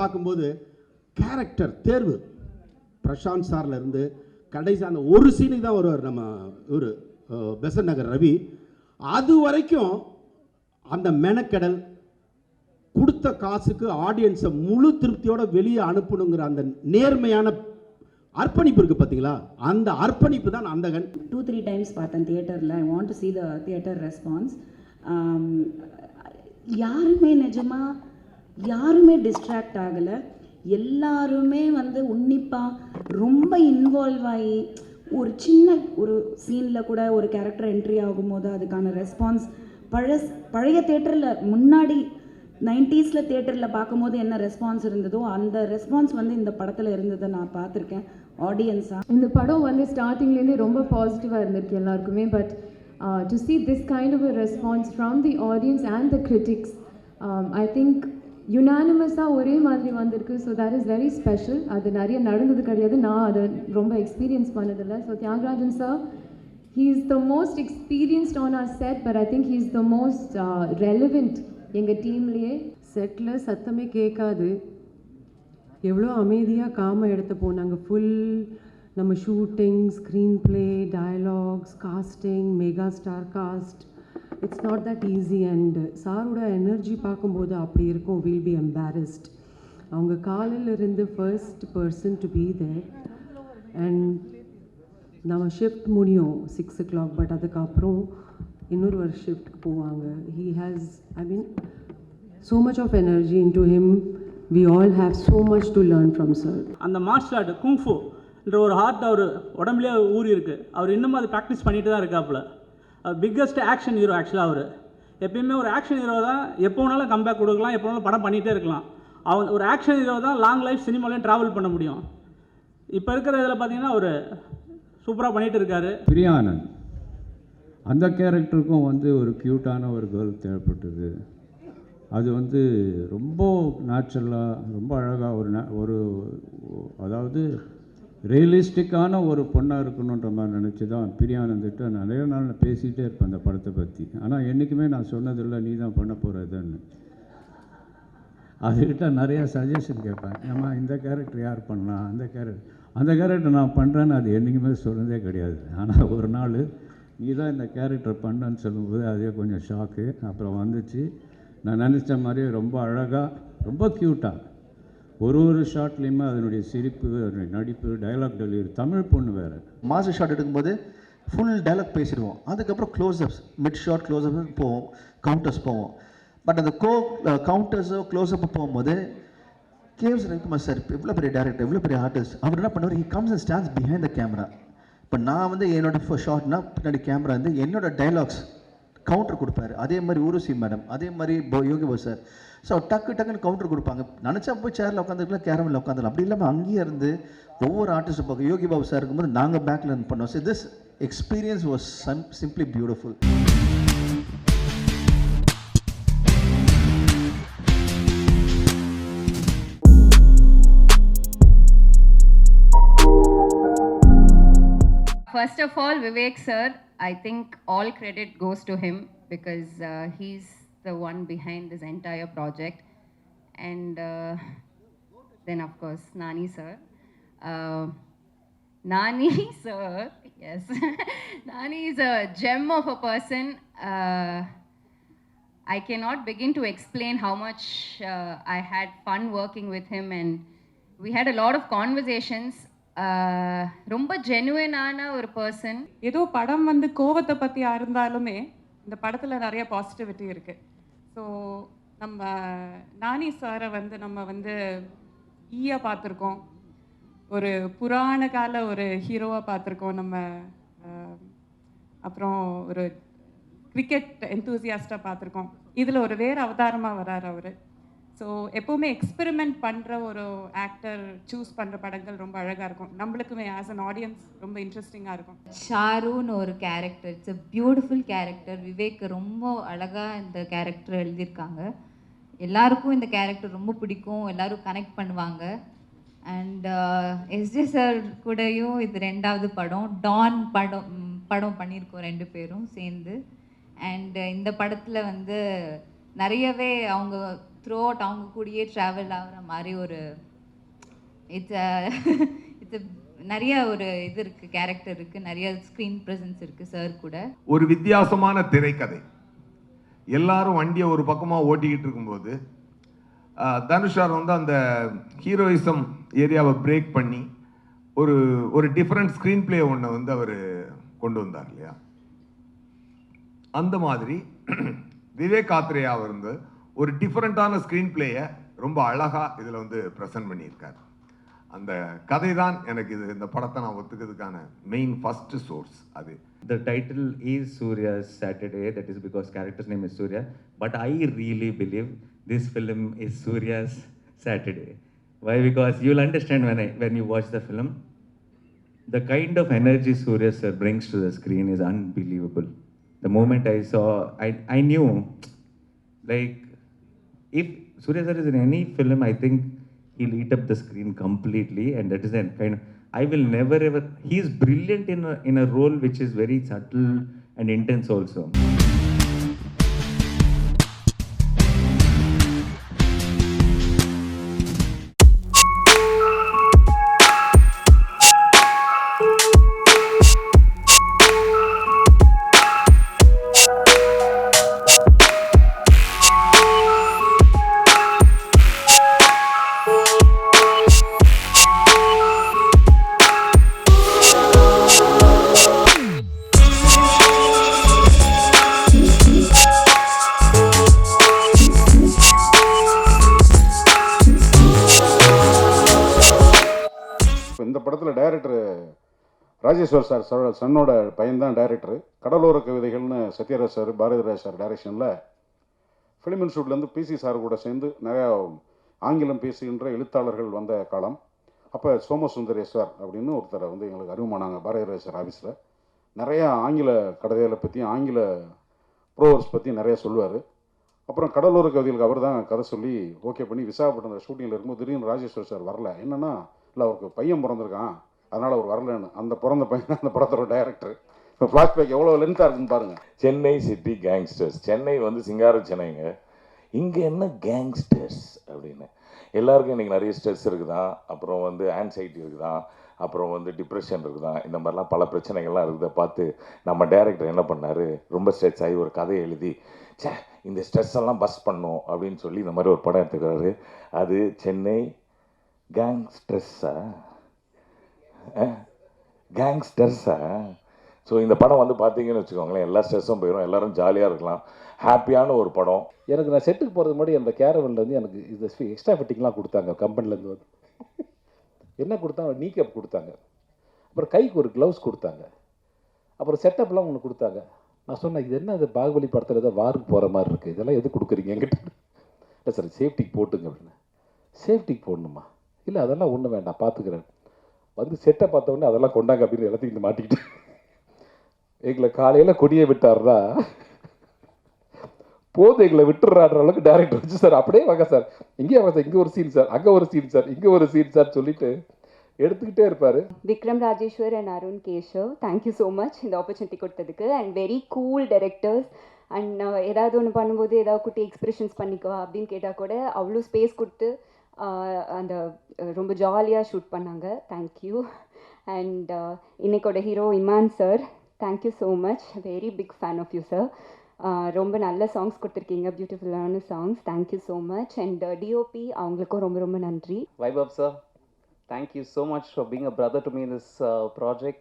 பார்க்கும்போது கேரக்டர் தேர்வு பிரசாந்த் சார்ல இருந்து கடைசி அந்த ஒரு சீனுக்கு தான் வருவார் நம்ம ஒரு பெசன்ட் நகர் ரவி. அது வரைக்கும் அந்த மெனக்கெடல், கொடுத்த காசுக்கு ஆடியன்ஸை முழு திருப்தியோட வெளியே அனுப்பணுங்கிற அந்த நேர்மையான அர்ப்பணிப்பு இருக்குது பார்த்தீங்களா, அந்த அர்ப்பணிப்பு தான் அந்தகன். 2-3 டைம்ஸ் பார்த்தேன் தியேட்டரில். I want to see the theatre response. யாருமே நிஜமாக யாருமே டிஸ்ட்ராக்ட் ஆகலை. எல்லாருமே வந்து உன்னிப்பாக ரொம்ப இன்வால்வ் ஆகி ஒரு சின்ன ஒரு சீனில் கூட ஒரு கேரக்டர் என்ட்ரி ஆகும்போது அதுக்கான ரெஸ்பான்ஸ் பழைய தியேட்டரில் முன்னாடி 90s தியேட்டரில் பார்க்கும்போது என்ன ரெஸ்பான்ஸ் இருந்ததோ அந்த ரெஸ்பான்ஸ் வந்து இந்த படத்தில் இருந்ததை நான் பார்த்துருக்கேன் ஆடியன்ஸாக. இந்த படம் வந்து ஸ்டார்டிங்லேருந்தே ரொம்ப பாசிட்டிவாக இருந்திருக்கு எல்லாருக்குமே. But to see this kind of a response from the audience and the critics, I think யுனானிமஸாக ஒரே மாதிரி வந்திருக்கு. So that is very special. அது நிறைய நடந்தது கிடையாது, நான் அதை ரொம்ப எக்ஸ்பீரியன்ஸ் பண்ணதில்லை. ஸோ Thiagarajan sir, he is the most experienced on our set, but I think he is the most relevant எங்கள் டீம்லேயே. செட்டில் சத்தமே கேட்காது, எவ்வளோ அமைதியாக காம எடுத்து போனாங்க. ஃபுல் நம்ம shooting, screen play, dialogues, casting, mega star cast, it's not that easy. And சாரோட எனர்ஜி பார்க்கும்போது அப்படி இருக்கும், வில் பி எம்பாரஸ்ட். அவங்க காலையிலிருந்து first person to be there. And நம்ம ஷிஃப்ட் முடியும் 6 o'clock, பட் அதுக்கப்புறம் இன்னொரு ஒரு ஷிஃப்ட்க்கு போவாங்க. He has, I mean, so much of energy into him. We all have so much to learn from sir. அந்த மார்ஷல் ஆர்ட் குங்ஃபு என்ற ஒரு ஹார்ட் அவர் உடம்புலேயே ஊறி இருக்குது. அவர் இன்னமும் அதை ப்ராக்டிஸ் பண்ணிட்டு தான் இருக்காப்புல. பிக்கஸ்ட் ஆக்ஷன் ஹீரோ ஆக்சுவலாக அவர். எப்பயுமே ஒரு ஆக்ஷன் ஹீரோ தான், எப்போ வேணாலும் கம்பேக் கொடுக்கலாம், எப்போ வேணாலும் படம் பண்ணிகிட்டே இருக்கலாம். அவர் ஒரு ஆக்ஷன் ஹீரோ தான் லாங் லைஃப் சினிமாலையும் ட்ராவல் பண்ண முடியும். இப்போ இருக்கிற இதில் பார்த்தீங்கன்னா அவர் சூப்பராக பண்ணிகிட்டு இருக்காரு. பிரியானந்த் அந்த கேரக்டருக்கும் வந்து ஒரு க்யூட்டான ஒரு கேர்ள் தேவைப்பட்டது. அது வந்து ரொம்ப நேச்சுரலாக, ரொம்ப அழகாக ஒரு அதாவது ரியலிஸ்டிக்கான ஒரு பொண்ணாக இருக்கணுன்ற மாதிரி நினச்சி தான் பிரியானந்திட்ட நிறைய நாள் நான் பேசிகிட்டே இருப்பேன் அந்த படத்தை பற்றி. ஆனால் என்றைக்குமே நான் சொன்னதில்லை நீ தான் பண்ண போகிறதுன்னு. அதுக்கிட்ட நிறையா சஜஷன் கேட்பேன். ஏமா இந்த கேரக்டர் யார் பண்ணலாம், அந்த கேரக்டர் நான் பண்ணுறேன்னு அது என்றைக்குமே சொன்னதே கிடையாது. ஆனால் ஒரு நாள் நீ தான் இந்த கேரக்டர் பண்ணன்னு சொல்லும்போது அதே கொஞ்சம் ஷாக்கு. அப்புறம் வந்துச்சு, நான் நினச்ச மாதிரியே ரொம்ப அழகாக, ரொம்ப க்யூட்டாக ஒரு ஷாட்லேயுமே அதனுடைய சிரிப்பு, அதனுடைய நடிப்பு, டைலாக் டெலிவரி. தமிழ் பொண்ணு வேறு. மாஸ்டர் ஷாட் எடுக்கும்போது ஃபுல் டைலாக் பேசிடுவோம். அதுக்கப்புறம் க்ளோஸ்அப்ஸ், மிட் ஷாட் க்ளோஸ்அப் போவோம், கவுண்டர்ஸ் போவோம். பட் அந்த கவுண்டர்ஸோ க்ளோஸ்அப் போகும்போது கேவ்ஸ் ரவிக்குமார் சார் எவ்வளோ பெரிய டேரக்டர், எவ்வளோ பெரிய ஆர்டிஸ்ட், அவர் என்ன பண்ணுவார், he comes and stands behind the camera. இப்போ நான் வந்து என்னோட ஷார்ட்னா பின்னாடி கேமரா வந்து என்னோட டைலாக்ஸ் கவுண்டர் கொடுப்பாரு. அதே மாதிரி ஊருசி மேடம், அதே மாதிரி யோகி பாபு சார். ஸோ டக்குன்னு கவுண்டர் கொடுப்பாங்க. நினச்சா போய் சேரில் உட்காந்துருக்கலாம், கேரமில் உட்காந்துக்கலாம். அப்படி இல்லாமல் அங்கேயே இருந்து ஒவ்வொரு ஆர்டிஸ்ட்டும் பார்க்க யோகி பாபு சார் இருக்கும்போது நாங்கள் பேக்கில் இருந்து பண்ணோம். So this experience was simply beautiful. First of all, Vivek sir, I think all credit goes to him because he's the one behind this entire project. And then of course, Nani sir. Nani sir, yes. Nani is a gem of a person. I cannot begin to explain how much I had fun working with him, and we had a lot of conversations. ரொம்ப ஜெனுவனான ஒரு person. ஏதோ படம் வந்து கோவத்தை பற்றியாக இருந்தாலுமே இந்த படத்தில் நிறைய பாசிட்டிவிட்டி இருக்குது. ஸோ நம்ம நானி சாரை வந்து நம்ம வந்து ஈயா பார்த்துருக்கோம், ஒரு புராண கால ஒரு ஹீரோவாக பார்த்துருக்கோம் நம்ம. அப்புறம் ஒரு கிரிக்கெட் எந்தூசியாஸ்டாக பார்த்துருக்கோம். இதில் ஒரு வேறு அவதாரமாக வராரு அவர். ஸோ எப்போவுமே எக்ஸ்பெரிமெண்ட் பண்ணுற ஒரு ஆக்டர் சூஸ் பண்ணுற படங்கள் ரொம்ப அழகாக இருக்கும். நம்மளுக்குமே ஆஸ் அன் ஆடியன்ஸ் ரொம்ப இன்ட்ரெஸ்டிங்காக இருக்கும். ஷாருன்னு ஒரு character, it's a beautiful character. Vivek ரொம்ப அழகாக இந்த கேரக்டர் எழுதியிருக்காங்க. எல்லாருக்கும் இந்த கேரக்டர் ரொம்ப பிடிக்கும், எல்லோரும் கனெக்ட் பண்ணுவாங்க. அண்ட் எஸ்ஜே சார் கூடயும் இது 2வது படம், டான் படம் பண்ணியிருக்கோம் 2 பேரும் சேர்ந்து. அண்ட் இந்த படத்தில் வந்து நிறையவே அவங்க த்ரூ அவுட் அவங்க கூடயே ட்ராவல் ஆகிற மாதிரி ஒரு இட்ஸ் நிறைய ஒரு இது இருக்குது, கேரக்டர் இருக்குது, நிறைய ஸ்க்ரீன் ப்ரெசன்ஸ் இருக்குது சார் கூட. ஒரு வித்தியாசமான திரைக்கதை. எல்லாரும் வண்டியை ஒரு பக்கமாக ஓட்டிக்கிட்டு இருக்கும்போது தனுஷார் வந்து அந்த ஹீரோயிசம் ஏரியாவை பிரேக் பண்ணி ஒரு டிஃப்ரெண்ட் ஸ்க்ரீன் பிளே ஒன்று வந்து அவர் கொண்டு வந்தார் இல்லையா? அந்த மாதிரி விவேக் ஆத்ரேயா வந்து ஒரு டிஃப்ரெண்ட்டான ஸ்க்ரீன் பிளேயை ரொம்ப அழகாக இதில் வந்து ப்ரெசென்ட் பண்ணியிருக்காரு. அந்த கதை தான் எனக்கு இந்த படத்தை நான் ஒத்துக்கிறதுக்கான மெயின் ஃபர்ஸ்ட் சோர்ஸ். அது The title is Surya's Saturday, that is because character's name is Surya, but I really believe this film is Surya's Saturday. Why? Because you'll understand when you watch the film, the kind of energy Surya sir brings to the screen is unbelievable. The moment I saw, I knew, like, if Surya sir is in any film, I think he'll eat up the screen completely, and that is a kind of, I will never ever, he is brilliant in a role which is very subtle and intense also. இந்த படத்தில் director Rajeshwar sir சன்னோட பையன்தான் director. கடலோர கவிதைகள்னு Sathyaraj sir Bharathiraj sir டைரக்ஷனில் film இன்ஸ்டியூட்லேருந்து PC sir கூட சேர்ந்து நிறையா ஆங்கிலம் பேசுகின்ற எழுத்தாளர்கள் வந்த காலம். அப்போ சோமசுந்தரேஸ்வர் அப்படின்னு ஒருத்தரை வந்து எங்களுக்கு அறிமுகமானாங்க பாரதிராஜ் சார் ஆஃபீஸில். நிறையா ஆங்கில கதைகளை பற்றியும் ஆங்கில ப்ரோவர்ஸ் பற்றி நிறையா சொல்லுவார். அப்புறம் கடலோர கவிதைகளுக்கு அவர் தான் கதை சொல்லி ஓகே பண்ணி விசாகப்பட்டினம் ஷூட்டிங்கில் இருக்கும்போது திடீர்னு ராஜேஸ்வர் சார் வரல. என்னென்னா, இல்லை அவருக்கு பையன் பிறந்திருக்கான், அதனால் அவர் வரலன்னு. அந்த பிறந்த பையன் அந்த படத்தோட டைரக்டர். இப்போ ஃப்ளாஷ்பேக் எவ்வளோ லென்த்தாக இருக்குன்னு பாருங்கள். Chennai city gangsters. சென்னை வந்து சிங்கார சென்னைங்க. இங்கே என்ன கேங்ஸ்டர்ஸ் அப்படின்னு எல்லாருக்கும் இன்றைக்கி நிறைய ஸ்ட்ரெஸ் இருக்குதான், அப்புறம் வந்து ஆன்சைட்டி இருக்குதான், அப்புறம் வந்து டிப்ரெஷன் இருக்குதான், இந்த மாதிரிலாம் பல பிரச்சனைகள்லாம் இருக்குதை பார்த்து நம்ம டைரக்டர் என்ன பண்ணார், ரொம்ப ஸ்ட்ரெஸ் ஆகி ஒரு கதையை எழுதி இந்த ஸ்ட்ரெஸ் எல்லாம் பஸ் பண்ணும் அப்படின்னு சொல்லி இந்த மாதிரி ஒரு படம் எடுத்துக்கிறாரு. அது சென்னை கேங்ஸ்டர்ஸா கேங்ஸ்டர்ஸா. ஸோ இந்த படம் வந்து பார்த்தீங்கன்னு வச்சுக்கோங்களேன், எல்லா ஸ்ட்ரெஸ்ஸும் போயிடும், எல்லோரும் ஜாலியாக இருக்கலாம், ஹாப்பியான ஒரு படம். எனக்கு நான் செட்டுக்கு போகிறதுக்கு முன்னாடி அந்த கேரவன்லேருந்து எனக்கு இந்த எக்ஸ்ட்ரா ஃபிட்டிங்லாம் கொடுத்தாங்க கம்பெனிலேருந்து வந்து. என்ன கொடுத்தாங்க, நீ கேப் கொடுத்தாங்க, அப்புறம் கைக்கு ஒரு க்ளவுஸ் கொடுத்தாங்க, அப்புறம் செட்டப்லாம் ஒன்று கொடுத்தாங்க. நான் சொன்னேன், இது என்ன இது பாகுபலி படத்தில் ஏதோ வாருக்கு போகிற மாதிரி இருக்குது, இதெல்லாம் எது கொடுக்குறீங்க என்கிட்ட? இல்லை சார் சேஃப்டிக்கு போட்டுங்க அப்படின்னு. சேஃப்டிக்கு போடணுமா? இல்லை அதெல்லாம் ஒன்றும் வேண்டாம் பார்த்துக்கிறேன். வந்து செட்டை பார்த்த உடனே அதெல்லாம் கொண்டாங்க அப்படின்னு எல்லாத்தையும் இந்த மாட்டிக்கிட்டு எங்களை காலையில் கொடியை விட்டார்னா போது எங்களை விட்டுறாடுற அளவுக்கு டேரக்டர் வச்சு சார் அப்படியே வாங்க சார், இங்கே வாங்க சார், இங்கே ஒரு சீன் சார், அங்கே ஒரு சீன் சார், இங்கே ஒரு சீன் சார் சொல்லிட்டு எடுத்துக்கிட்டே இருப்பார். Vikram Rajeshwar and Arun Keshav, thank you so much இந்த ஆப்பர்ச்சுனிட்டி கொடுத்ததுக்கு. And very cool directors. And ஏதாவது ஒன்று பண்ணும்போது ஏதாவது குட்டி எக்ஸ்பிரஷன்ஸ் பண்ணிக்குவா அப்படின்னு கேட்டால் கூட அவ்வளோ ஸ்பேஸ் கொடுத்து அந்த ரொம்ப ஜாலியாக ஷூட் பண்ணாங்க. தேங்க்யூ. அண்ட் இன்னைக்கோட hero Imman sir, thank you so much, very big fan of you sir. ரொம்ப நல்ல சாங்ஸ் கொடுத்துருக்கீங்க, பியூட்டிஃபுல்லான songs, thank you so much. And DOP அவங்களுக்கும் ரொம்ப ரொம்ப நன்றி. Vaibhav sir, thank you so much for being a brother to me in this project.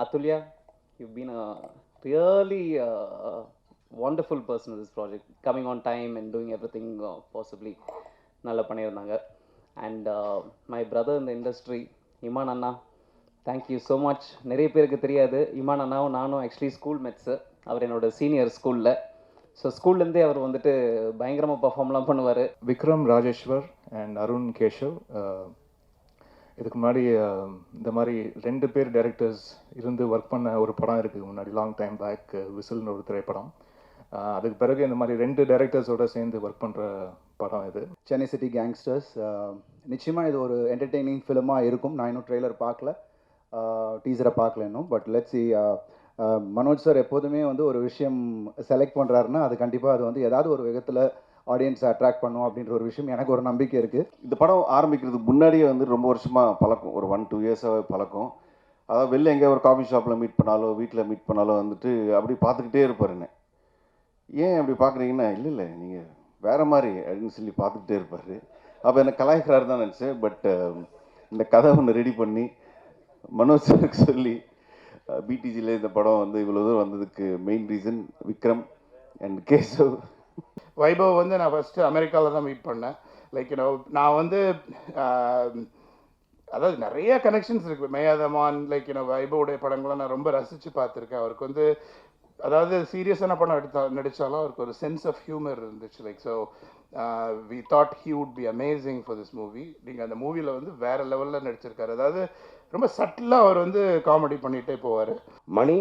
Atulya, you've been a really wonderful person in this project, coming on time and doing everything possibly nalla panniranga. And my brother in the industry, Iman Anna, thank you so much. Neriya perukku theriyadu, Iman Anna naanum actually school mates, அவர் என்னோட senior ஸ்கூலில். So ஸ்கூல்லேருந்தே அவர் வந்துட்டு பயங்கரமாக பர்ஃபார்ம்லாம் பண்ணுவார். Vikram Rajeshwar and Arun Keshav, இதுக்கு முன்னாடி இந்த மாதிரி 2 பேர் டைரக்டர்ஸ் இருந்து ஒர்க் பண்ண ஒரு படம் இருக்குது முன்னாடி, லாங் டைம் பேக், விசில்னு ஒரு திரைப்படம். அதுக்கு பிறகு இந்த மாதிரி 2 டைரக்டர்ஸோடு சேர்ந்து ஒர்க் பண்ணுற படம் இது. சென்னை சிட்டி கேங்ஸ்டர்ஸ் நிச்சயமாக இது ஒரு என்டர்டெய்னிங் ஃபிலிமாக இருக்கும். நான் இன்னும் ட்ரெய்லர் பார்க்கல, டீசரை பார்க்கல இன்னும். But let's see. Manoj sir எப்போதுமே வந்து ஒரு விஷயம் செலக்ட் பண்ணுறாருன்னா அது கண்டிப்பாக அது வந்து ஏதாவது ஒரு விதத்தில் ஆடியன்ஸை அட்ராக்ட் பண்ணும் அப்படின்ற ஒரு விஷயம் எனக்கு ஒரு நம்பிக்கை இருக்குது. இந்த படம் ஆரம்பிக்கிறதுக்கு முன்னாடியே வந்து ரொம்ப வருஷமாக பழக்கம், ஒரு 1-2 இயர்ஸாகவே பழக்கம். அதாவது வெளில எங்கேயா ஒரு காஃபி ஷாப்பில் மீட் பண்ணாலோ வீட்டில் மீட் பண்ணாலோ வந்துட்டு அப்படி பார்த்துக்கிட்டே இருப்பார் என்ன. ஏன் அப்படி பார்க்குறீங்கன்னா, இல்லை நீங்கள் வேறு மாதிரி அப்படின்னு சொல்லி பார்த்துக்கிட்டே இருப்பார். அப்போ எனக்கு கலாய்க்கிறாரு தான் நினச்சேன். பட் இந்த கதை ஒன்று ரெடி பண்ணி மனோஜ் சாருக்கு சொல்லி பிடிஜியில் இந்த படம் வந்து இவ்வளோ தூரம் வந்ததுக்கு main reason Vikram and Keshav. Vaibhav வந்து நான் ஃபஸ்ட்டு அமெரிக்காவில் தான் மீட் பண்ணேன். லைக் நான் வந்து அதாவது நிறைய கனெக்ஷன்ஸ் இருக்குது. மேயாதமான் லைக் வைபவுடைய படங்கள்லாம் நான் ரொம்ப ரசித்து பார்த்துருக்கேன். அவருக்கு வந்து அதாவது சீரியஸான படம் நடித்தாலும் அவருக்கு ஒரு சென்ஸ் ஆஃப் ஹியூமர் இருந்துச்சு. Like so we thought he would be amazing for this movie. நீங்கள் அந்த மூவியில் வந்து வேறு லெவலில் நடிச்சிருக்காரு. அதாவது ரொம்ப சட்டிலாக அவர் வந்து காமெடி பண்ணிகிட்டே போவார். மணி,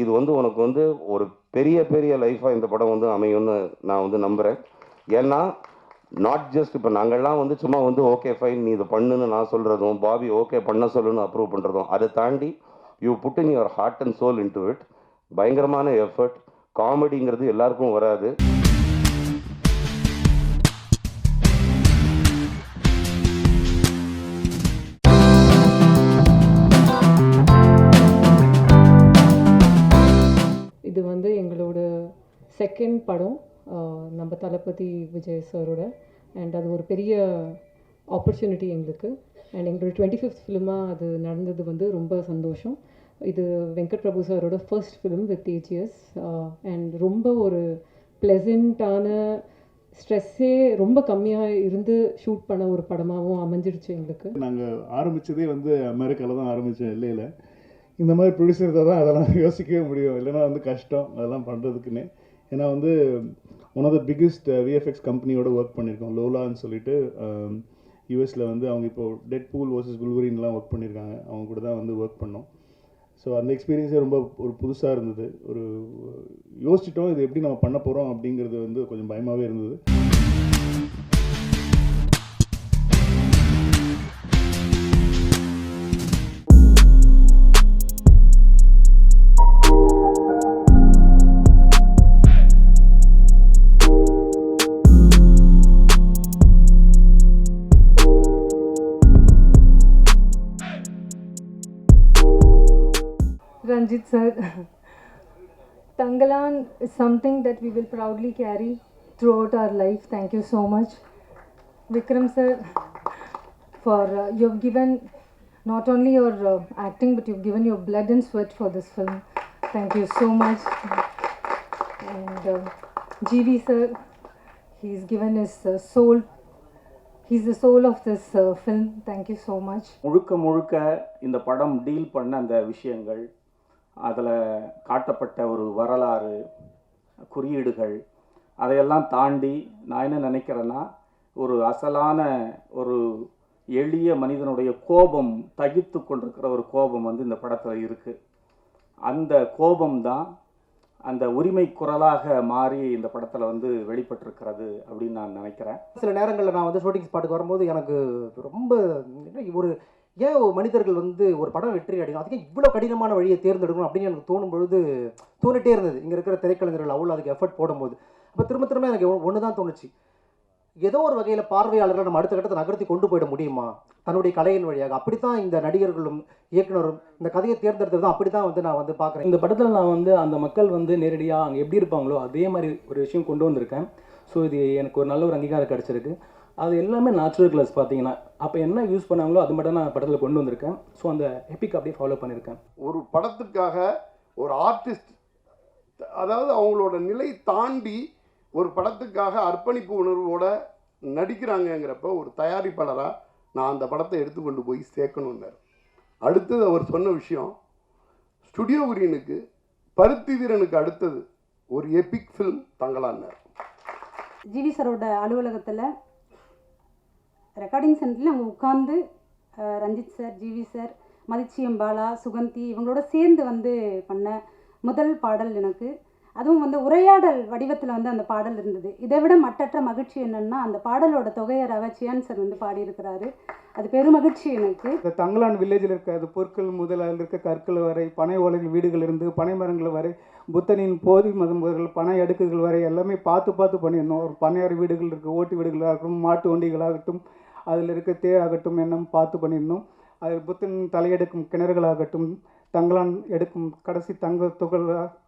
இது வந்து உனக்கு வந்து ஒரு பெரிய லைஃபாக இந்த படம் வந்து அமையும்னு நான் வந்து நம்புகிறேன். ஏன்னா நாட் ஜஸ்ட் இப்போ நாங்கள்லாம் வந்து சும்மா வந்து ஓகே ஃபைன் நீ இதை பண்ணுன்னு நான் சொல்கிறதும், பாபி ஓகே பண்ண சொல்லுன்னு அப்ரூவ் பண்ணுறதும், அதை தாண்டி you put in your heart and soul into it. பயங்கரமான எஃபர்ட். காமெடிங்கிறது எல்லாருக்கும் வராது. இது வந்து எங்களோட செகண்ட் படம் நம்ம தளபதி விஜய் சாரோட. அண்ட் அது ஒரு பெரிய ஆப்பர்ச்சுனிட்டி எங்களுக்கு. அண்ட் எங்களோட 25th ஃபிலிமாக அது நடந்தது வந்து ரொம்ப சந்தோஷம். இது வெங்கட் பிரபு சாரோட first film with AGS. And ரொம்ப ஒரு ப்ளசண்ட்டான, ஸ்ட்ரெஸ்ஸே ரொம்ப கம்மியாக இருந்து ஷூட் பண்ண ஒரு படமாகவும் அமைஞ்சிடுச்சு எங்களுக்கு. நாங்கள் ஆரம்பித்ததே வந்து அமெரிக்காவில் தான் ஆரம்பித்தோம், இல்லையில. இந்த மாதிரி ப்ரொடியூசர் தான் அதெல்லாம் யோசிக்கவே முடியும், இல்லைன்னா வந்து கஷ்டம் அதெல்லாம் பண்ணுறதுக்குன்னு. ஏன்னா வந்து one of the biggest VFX கம்பெனியோட ஒர்க் பண்ணியிருக்கோம், லோலான்னு சொல்லிட்டு. யூஎஸில் வந்து அவங்க இப்போது டெட்பூல் வர்சஸ் வுல்வரின்லாம் ஒர்க் பண்ணியிருக்காங்க. அவங்க கூட தான் வந்து ஒர்க் பண்ணோம். ஸோ அந்த எக்ஸ்பீரியன்ஸே ரொம்ப ஒரு புதுசாக இருந்தது. ஒரு யோசிச்சிட்டோம் இது எப்படி நம்ம பண்ண போகிறோம் அப்படிங்கிறது வந்து கொஞ்சம் பயமாகவே இருந்தது. Ranjit sir, Tangalan is something that we will proudly carry throughout our life. Thank you so much. Vikram sir, for you have given not only your acting but you've given your blood and sweat for this film. Thank you so much. And GV sir, he's given his soul. He's the soul of this film. Thank you so much. முழுக்க இந்த படம் deal பண்ண அந்த விஷயங்கள், அதில் காட்டப்பட்ட ஒரு வரலாறு, குறியீடுகள், அதையெல்லாம் தாண்டி நான் என்ன நினைக்கிறேன்னா, ஒரு அசலான ஒரு எளிய மனிதனுடைய கோபம், தகித்து கொண்டிருக்கிற ஒரு கோபம் வந்து இந்த படத்தில் இருக்குது. அந்த கோபம்தான் அந்த உரிமை குரலாக மாறி இந்த படத்தில் வந்து வெளிப்பட்டிருக்கிறது அப்படின்னு நான் நினைக்கிறேன். சில நேரங்களில் நான் வந்து ஷூட்டிங் ஸ்பாட்டுக்கு வரும்போது எனக்கு ரொம்ப ஒரு ஏன் மனிதர்கள் வந்து ஒரு படம் வெற்றி அடையும், அதுக்கு இவ்வளோ கடினமான வழியை தேர்ந்தெடுக்கணும் அப்படின்னு எனக்கு தோணும் பொழுது தோணிட்டே இருந்தது. இங்கே இருக்கிற திரைக்கலைஞர்கள் அவ்வளோ அதுக்கு எஃபர்ட் போடும்போது அப்போ திரும்ப எனக்கு ஒன்று தான் தோணுச்சு, ஏதோ ஒரு வகையில் பார்வையாளர்களை நம்ம அடுத்த கட்டத்தை நகர்த்தி கொண்டு போயிட முடியுமா தன்னுடைய கலையின் வழியாக. அப்படித்தான் இந்த நடிகர்களும் இயக்குனரும் இந்த கதையை தேர்ந்தெடுத்தது தான். அப்படி தான் வந்து நான் வந்து பார்க்குறேன். இந்த படத்தில் நான் வந்து அந்த மக்கள் வந்து நேரடியாக அங்கே எப்படி இருப்பாங்களோ அதே மாதிரி ஒரு விஷயம் கொண்டு வந்திருக்கேன். ஸோ இது எனக்கு ஒரு நல்ல ஒரு அங்கீகாரம் கிடச்சிருக்கு. அது எல்லாமே நேச்சுரல் கலர்ஸ் பார்த்தீங்கன்னா அப்போ என்ன யூஸ் பண்ணாங்களோ அது மட்டும் நான் படத்தில் கொண்டு வந்திருக்கேன். ஸோ அந்த எபிக் அப்படியே ஃபாலோ பண்ணியிருக்கேன். ஒரு படத்துக்காக ஒரு ஆர்டிஸ்ட், அதாவது அவங்களோட நிலை தாண்டி ஒரு படத்துக்காக அர்ப்பணிப்பு உணர்வோட நடிக்கிறாங்கங்கிறப்ப ஒரு தயாரிப்பாளராக நான் அந்த படத்தை எடுத்துக்கொண்டு போய் சேர்க்கணுன்னார். அடுத்தது அவர் சொன்ன விஷயம், ஸ்டுடியோ கிரீனுக்கு பருத்தி வீரனுக்கு அடுத்தது ஒரு எபிக் ஃபில்ம் தங்கலான்னார். ஜிவி சாரோட அலுவலகத்தில் ரெக்கார்டிங் சென்டரில் அவங்க உட்காந்து ரஞ்சித் சார், ஜிவி சார், மதிச்சியம் பாலா, சுகந்தி இவங்களோட சேர்ந்து வந்து பண்ண முதல் பாடல் எனக்கு. அதுவும் வந்து உரையாடல் வடிவத்தில் வந்து அந்த பாடல் இருந்தது. இதை விட மட்டற்ற மகிழ்ச்சி என்னென்னா அந்த பாடலோட தொகையராக சியான் சார் வந்து பாடியிருக்கிறாரு. அது பெருமகிழ்ச்சி எனக்கு. இந்த தங்கலான் வில்லேஜில் இருக்க அது பொருட்கள் முதல் அதில் இருக்க கற்கள் வரை, பனை ஓலைகள் வீடுகள் இருந்து பனை மரங்கள் வரை, புத்தனின் போதி மதம்பர்கள், பனை அடுக்குகள் வரை எல்லாமே பார்த்து பார்த்து பண்ணியிருந்தோம். ஒரு பனையாறு வீடுகள் இருக்குது, ஓட்டு வீடுகளாகட்டும், மாட்டு வண்டிகளாகட்டும், அதில் இருக்க தேராகட்டும் என்னும் பார்த்து பண்ணியிருந்தோம். அதில் புத்தன் தலையெடுக்கும் கிணறுகளாகட்டும், தங்கலான் எடுக்கும் கடைசி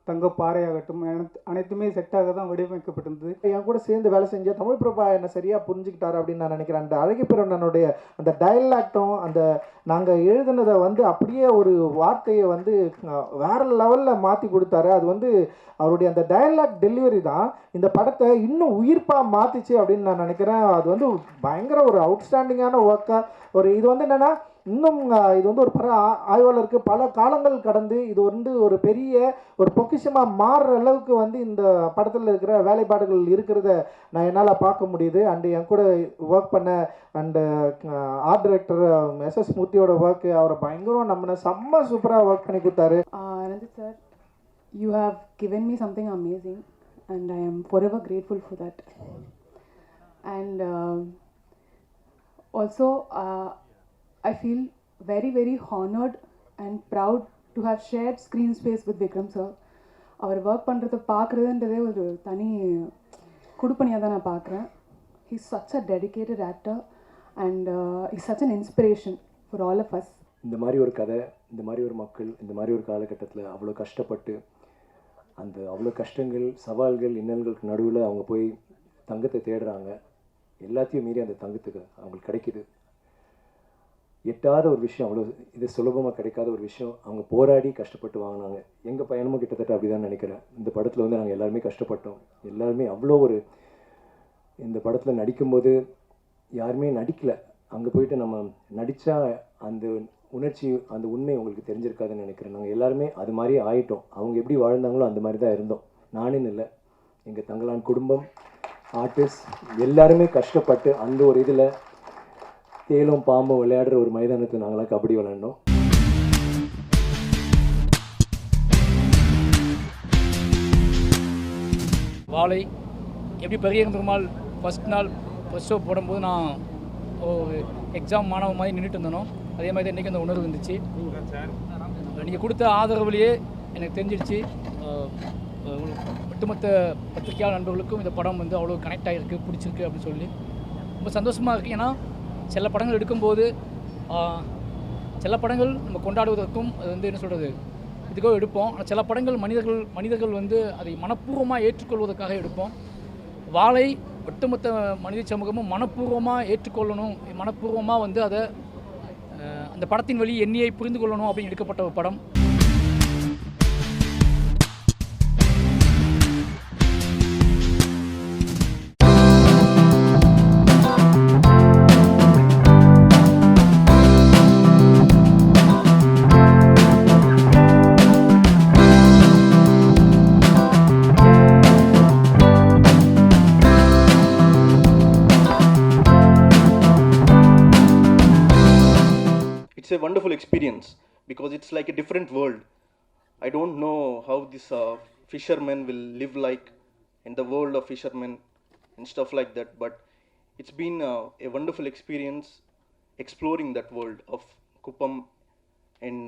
தங்க பாறையாகட்டும் அனைத்துமே செட்டாக தான் வடிவமைக்கப்பட்டிருந்தது. என் கூட சேர்ந்து வேலை செஞ்ச தமிழ் பிரபா என்னை சரியாக புரிஞ்சுக்கிட்டாரு அப்படின்னு நான் நினைக்கிறேன். அந்த அழகிப்பிரவனுடைய அந்த டயலாக்டும் அந்த நாங்கள் எழுதுனதை வந்து அப்படியே ஒரு வார்த்தையை வந்து வேறு லெவலில் மாற்றி கொடுத்தாரு. அது வந்து அவருடைய அந்த டயலாக் டெலிவரி தான் இந்த படத்தை இன்னும் உயிர்ப்பாக மாற்றிச்சு அப்படின்னு நான் நினைக்கிறேன். அது வந்து பயங்கர ஒரு அவுட்ஸ்டாண்டிங்கான ஒர்க்காக ஒரு இது வந்து என்னென்னா இன்னும் இது வந்து ஒரு ஆய்வாளருக்கு பல காலங்கள் கடந்து இது வந்து ஒரு பெரிய ஒரு பொக்கிஷமாக மாறுற அளவுக்கு வந்து இந்த படத்தில் இருக்கிற வேலைப்பாடுகள் இருக்கிறத நான் என்னால் பார்க்க முடியுது. அண்டு என் கூட ஒர்க் பண்ண அண்டு ஆர்ட் டைரக்டர் எஸ்எஸ் மூர்த்தியோட ஒர்க்கு அவரை பயங்கரம் நம்மளை செம்ம சூப்பராக ஒர்க் பண்ணி கொடுத்தாரு. Ranjith sir, you have given me something amazing and I am forever grateful for that. And also I feel very, very honored and proud to have shared screen space with Vikram sir. அவர் work பண்ணுறதை பார்க்குறதுன்றதே ஒரு தனி குடுப்பணியாக தான் நான் பார்க்குறேன். He's such a dedicated actor and he's such an inspiration for all of us. இந்த மாதிரி ஒரு கதை, இந்த மாதிரி ஒரு மக்கள், இந்த மாதிரி ஒரு காலகட்டத்தில் அவ்வளோ கஷ்டப்பட்டு அந்த அவ்வளோ கஷ்டங்கள், சவால்கள், இன்னல்களுக்கு நடுவில் அவங்க போய் தங்கத்தை தேடுறாங்க. எல்லாத்தையும் மீறி அந்த தங்கத்துக்கு அவங்களுக்கு கிடைக்கிது. எட்டாத ஒரு விஷயம், அவ்வளோ இது சுலபமாக கிடைக்காத ஒரு விஷயம் அவங்க போராடி கஷ்டப்பட்டு வாங்கினாங்க. எங்கள் பயணமும் கிட்டத்தட்ட அப்படி தான் நினைக்கிறேன். இந்த படத்தில் வந்து நாங்கள் எல்லாருமே கஷ்டப்பட்டோம். எல்லாருமே அவ்வளோ ஒரு இந்த படத்தில் நடிக்கும்போது யாருமே நடிக்கலை. அங்கே போயிட்டு நம்ம நடித்தா அந்த உணர்ச்சி, அந்த உண்மை உங்களுக்கு தெரிஞ்சிருக்காதுன்னு நினைக்கிறேன். நாங்கள் எல்லாருமே அது மாதிரி ஆயிட்டோம். அவங்க எப்படி வாழ்ந்தாங்களோ அந்த மாதிரி தான் இருந்தோம். நானுன்னு இல்லை, எங்கள் தங்கலான் குடும்பம், ஆர்டிஸ்ட் எல்லாருமே கஷ்டப்பட்டு அந்த ஒரு இதில் தேலும் பாம்பும் விளையாடுற ஒரு மைதானத்தில் நாங்களாம் கபடி விளையாண்டோம். வாழை எப்படி பெரிய பெருமாள் ஃபஸ்ட் ஷோ போடும்போது நான் ஒரு எக்ஸாம் மாணவ மாதிரி நின்றுட்டு இருந்தனோ அதே மாதிரி தான் இன்றைக்கி அந்த உணர்வு இருந்துச்சு. நீங்கள் கொடுத்த ஆதரவுலேயே எனக்கு தெரிஞ்சிடுச்சு ஒட்டுமொத்த பத்திரிகையாளர் நண்பர்களுக்கும் இந்த படம் வந்து அவ்வளோ கனெக்ட் ஆகிருக்கு, பிடிச்சிருக்கு அப்படின்னு சொல்லி ரொம்ப சந்தோஷமாக இருக்குது. ஏன்னா சில படங்கள் எடுக்கும்போது சில படங்கள் நம்ம கொண்டாடுவதற்கும் அது வந்து என்ன சொல்கிறது இதுக்கோ எடுப்போம். ஆனால் சில படங்கள் மனிதர்கள் வந்து அதை மனப்பூர்வமாக ஏற்றுக்கொள்வதற்காக எடுப்போம். வாழை ஒட்டுமொத்த மனித சமூகமும் மனப்பூர்வமாக ஏற்றுக்கொள்ளணும், மனப்பூர்வமாக வந்து அதை அந்த படத்தின் வழி எண்ணியை புரிந்து கொள்ளணும் அப்படின்னு எடுக்கப்பட்ட ஒரு படம். It's a wonderful experience because it's like a different world. I don't know how this fishermen will live like in the world of fishermen and stuff like that, but it's been a wonderful experience exploring that world of Kuppam and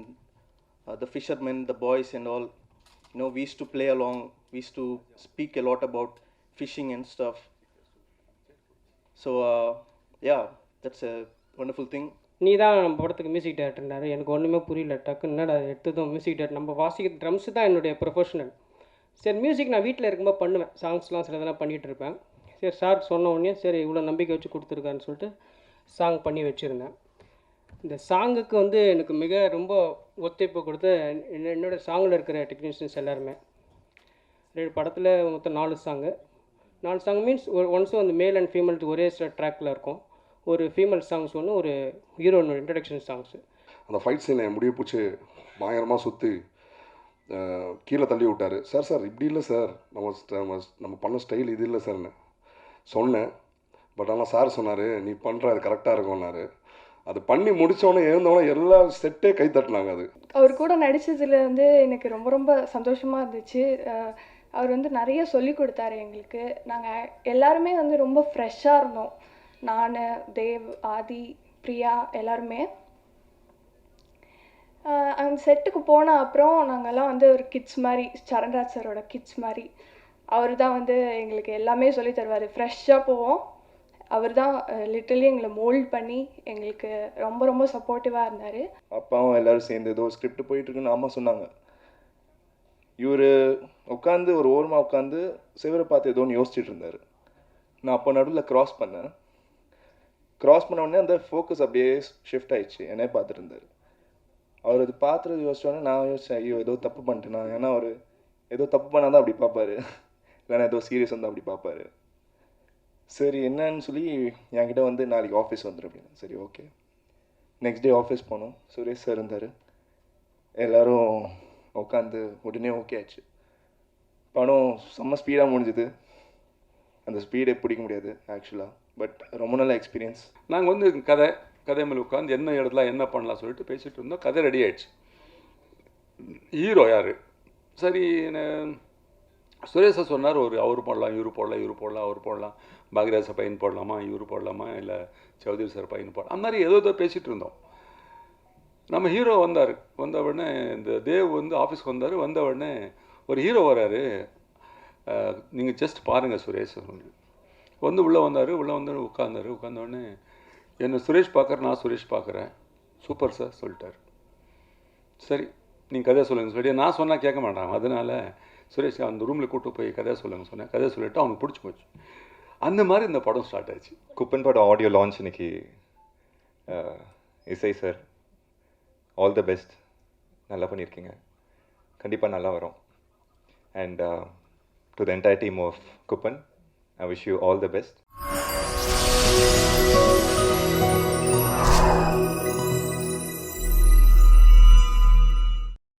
the fishermen, the boys and all. You know, we used to play along, we used to speak a lot about fishing and stuff. So yeah, that's a wonderful thing. நீ தான் நம்ம படத்துக்கு music டேரக்டர்னாரு. எனக்கு ஒன்றுமே புரியல. டக்குன்னு என்னடா எடுத்ததும் மியூசிக் டேரக்டர், நம்ம வாசிக்கிற ட்ரம்ஸு தான் என்னுடைய ப்ரொஃபஷனல். சரி, மியூசிக் நான் வீட்டில் இருக்கும்போது பண்ணுவேன், சாங்ஸ்லாம் சில இதெல்லாம் பண்ணிகிட்டு இருப்பேன். சரி, சார் சொன்ன உடனே சரி இவ்வளோ நம்பிக்கை வச்சு கொடுத்துருக்காருன்னு சொல்லிட்டு சாங் பண்ணி வச்சுருந்தேன். இந்த சாங்குக்கு வந்து எனக்கு மிக ரொம்ப ஒத்துழைப்பு கொடுத்த என்னோடய சாங்கில் இருக்கிற டெக்னீஷியன்ஸ் எல்லாருமே. படத்தில் மொத்தம் 4 சாங்கு மீன்ஸ் ஒன்ஸும் அந்த மேல் அண்ட் ஃபீமேல் ஒரே ட்ராக்கில் இருக்கும். ஒரு ஃபீமேல் சாங்ஸ் ஒன்று, ஒரு ஹீரோனோட இன்ட்ரடக்ஷன் சாங்ஸு. அந்த ஃபைட் சீனை முடிய பிடிச்சி பயங்கரமாக சுற்றி கீழே தள்ளி விட்டார். சார் இப்படி இல்லை சார், நம்ம பண்ண ஸ்டைல் இது இல்லை சார்னு சொன்னேன். பட் ஆனால் சார் சொன்னார், நீ பண்ணுற அது கரெக்டாக இருக்கும்னாரு. அது பண்ணி முடித்தோடனே எழுந்தோடனே எல்லா செட்டே கை தட்டினாங்க. அது அவர் கூட நடித்ததில் வந்து எனக்கு ரொம்ப ரொம்ப சந்தோஷமாக இருந்துச்சு. அவர் வந்து நிறைய சொல்லி கொடுத்தாரு எங்களுக்கு. நாங்கள் எல்லாருமே வந்து ரொம்ப ஃப்ரெஷ்ஷாக இருந்தோம். நான், தேவ், ஆதி, பிரியா எல்லாருமே. அந்த செட்டுக்கு போன அப்புறம் நாங்கள்லாம் வந்து ஒரு கிட்ஸ் மாதிரி, சரண்ராஜ் சாரோட கிட்ஸ் மாதிரி. அவர் தான் வந்து எங்களுக்கு எல்லாமே சொல்லி தருவார். ஃப்ரெஷ்ஷாக போவோம். அவர் தான் லிட்டரலி எங்களை மோல்ட் பண்ணி எங்களுக்கு ரொம்ப ரொம்ப சப்போர்ட்டிவாக இருந்தார். அப்பாவும் எல்லோரும் சேர்ந்து ஏதோ ஸ்கிரிப்ட் போயிட்டுருக்குன்னு அம்மா சொன்னாங்க. இவர் உட்காந்து ஒரு ஓரமாக உட்காந்து சிவரை பார்த்து ஏதோன்னு யோசிச்சுட்டு இருந்தார். நான் அப்போ நடுவில் க்ராஸ் பண்ணேன். க்ராஸ் பண்ண உடனே அந்த ஃபோக்கஸ் அப்படியே ஷிஃப்ட் ஆயிடுச்சு. என்னை பார்த்துட்டு இருந்தார். அவர் அது பார்த்துட்டு யோசிச்சோடனே நான் யோசித்தேன், ஐயோ ஏதோ தப்பு பண்ணிட்டேனா. ஏன்னா அவர் ஏதோ தப்பு பண்ணால் தான் அப்படி பார்ப்பார், இல்லைன்னா ஏதோ சீரியஸ் வந்து அப்படி பார்ப்பார். சரி என்னன்னு சொல்லி என்கிட்ட வந்து நாளைக்கு ஆஃபீஸ் வந்துடும் அப்படின்னு. சரி ஓகே. நெக்ஸ்ட் டே ஆஃபீஸ் போனோம். சுரேஷ் சார் இருந்தார். எல்லோரும் உட்காந்து உடனே ஓகே ஆச்சு. படம் செம்ம ஸ்பீடாக முடிஞ்சுது. அந்த ஸ்பீடை பிடிக்க முடியாது ஆக்சுவலாக. பட் ரொம்ப நல்ல எக்ஸ்பீரியன்ஸ். நாங்கள் வந்து கதை மேலே உட்காந்து என்ன இடத்துல என்ன பண்ணலாம் சொல்லிட்டு பேசிகிட்டு இருந்தோம். கதை ரெடி ஆகிடுச்சு. ஹீரோ யார்? சரி சுரேஷை சொன்னார், அவர் போடலாம், இவர் போடலாம், அவர் போடலாம், பாக்யராஜ் சார் பையன் போடலாமா, இவர் போடலாமா, இல்லை சௌதரி சார் பையன் போடலாம். அந்த மாதிரி ஏதோ பேசிகிட்டு இருந்தோம். நம்ம ஹீரோ வந்தார். வந்த உடனே இந்த தேவ் வந்து ஆஃபீஸ்க்கு வந்தார். வந்த உடனே ஒரு ஹீரோ வராரு, நீங்கள் ஜஸ்ட் பாருங்கள் சுரேஷ் வந்து உள்ளே வந்தார். உள்ளே வந்து உட்கார்ந்தார். உட்கார்ந்தோடனே என்னை சுரேஷ் பார்க்குறேன், நான் சுரேஷ் பார்க்குறேன். சூப்பர் சார் சொல்லிட்டார். சரி நீங்கள் கதையை சொல்லுங்கள் சொல்லிட்டு நான் சொன்னால் கேட்க மாட்டான். அதனால் சுரேஷ் அந்த ரூமில் கூப்பிட்டு போய் கதையை சொல்லுங்கள் சொன்னேன். கதையை சொல்லிவிட்டு அவனுக்கு பிடிச்சி போச்சு. அந்த மாதிரி இந்த படம் ஸ்டார்ட் ஆச்சு. குப்பன் படம் ஆடியோ லான்ச் இன்னைக்கு. இசை சார் ஆல் த பெஸ்ட். நல்லா பண்ணியிருக்கீங்க. கண்டிப்பாக நல்லா வரும். And to the entire team of Kuppan, I wish you all the best.